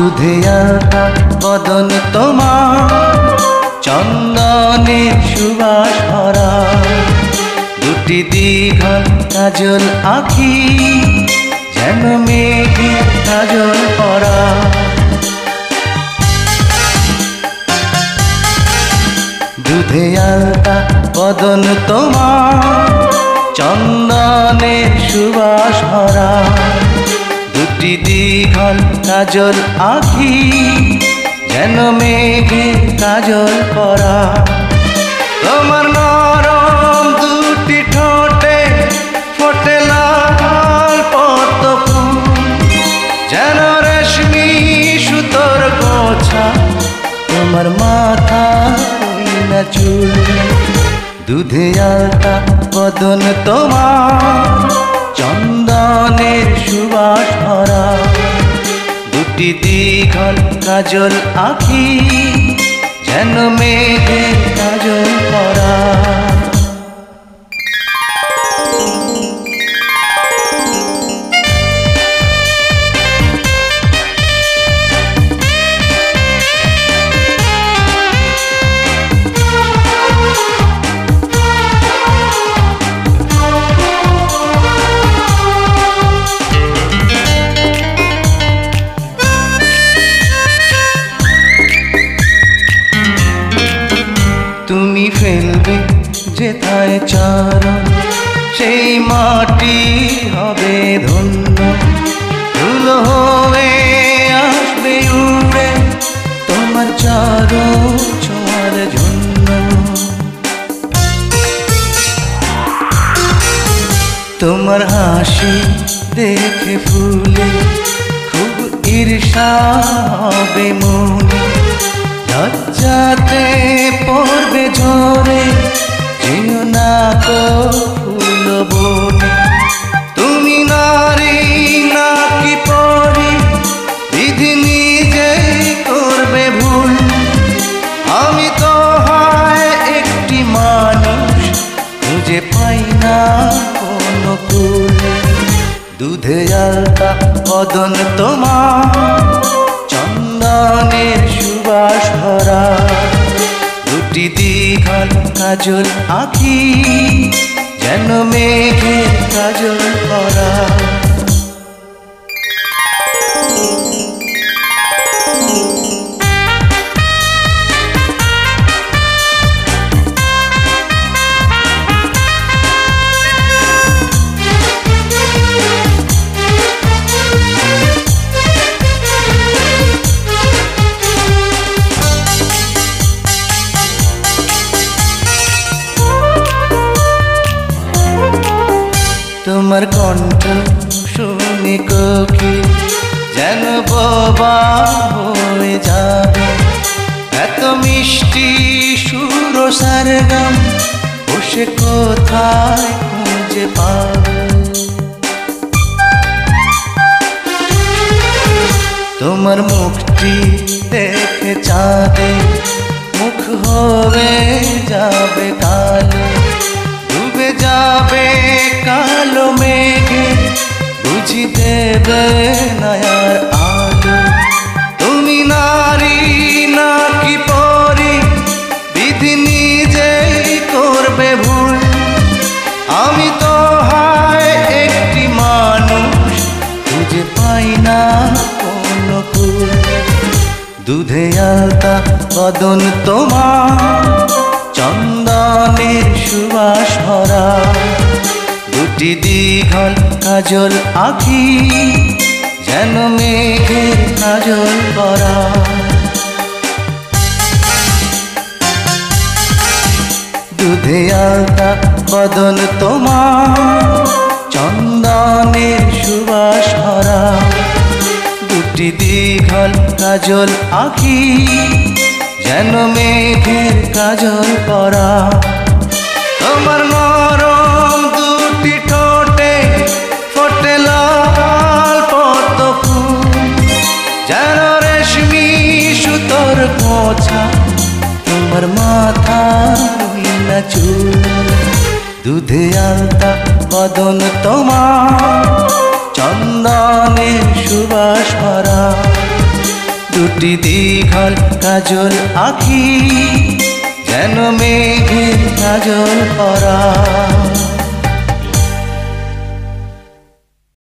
দুধে আলতা বদন তোমার, চন্দনের সুবাস ভরা, দুটি দীঘল কাজল আঁখি, যেন মেঘে কাজল পরা। দুধে আলতা বদন তোমার, চন্দনের সুবাস ভরা, দুটি দীঘল কাজল আঁখি, যেন মেঘে কাজল পরা। তোমার নরম দুটি ঠোঁটে ফোটে লাল পদ্ম ফুল, যেন রেশমি সুতোর গোছা, তোমার মাথা না চুল। দুধে আলতা বদন তোমার, চন্দনের সুবাস ভরা, দুটি দীঘল কাজল আঁখি, যেন মেঘে কাজল পরা। তুমি ফেলবে যেথায় চরণ, সেই মাটি হবে ধন্য, ধুলো হয়ে আসবে উড়ে তোমার চরণ ছোঁয়ার জন্য। তোমার হাসি দেখে ফুলে খুব ঈর্ষা হবে মনে, লজ্জাতে পড়বে ঝরে যেও না কো ফুল বনে। তুমি নারী নাকি পরি, বিধি নিজেই করবে ভুল, আমি তো হয় একটি মানুষ, খুঁজে পাই না কোনো কুল। দুধে আলতা বদন তোমার, চন্দনের সুবাস ভরা, দুটি দীঘল কাজল আঁখি, যেন মেঘে কাজল পরা। তোমার কণ্ঠ শুনে কোকিল যেন বোবা হয়ে যাবে, এত মিষ্টি সুর সারগাম বসে কোথায় খুঁজে পাবে। তোমার মুখটি দেখে চাঁদে মুখ হয়ে যাবে কালো, ডুবে যাবে কালো মেঘে, বুঝি দেবে নয়ার আলো। তুমি নারী নাকি পরি, বিধি নিজেই করবে ভুল, আমি তো হয় একটি মানুষ, খুঁজে পাই না কোনো কুল। দুধে আলতা বদন তোমার, চন্দনের সুবাস ভরা, দুটি দীঘল কাজল আঁখি, যেন মেঘে কাজল পরা। দুধে আলতা বদন তোমার, চন্দনের সুবাস ভরা, দুটি দীঘল কাজল আঁখি, যেন মেঘের কাজল পরা। তোমার নরম দুটি ঠোঁটে ফোটে লাল পদ্ম ফুল, যেন রেশমি সুতোর গোছা, তোমার মাথা না চুল। দুধে আলতা বদন তোমার, চন্দনের সুবাস ভরা, দুটি দীঘল কাজল আঁখি যেন মেঘের কাজল পরা।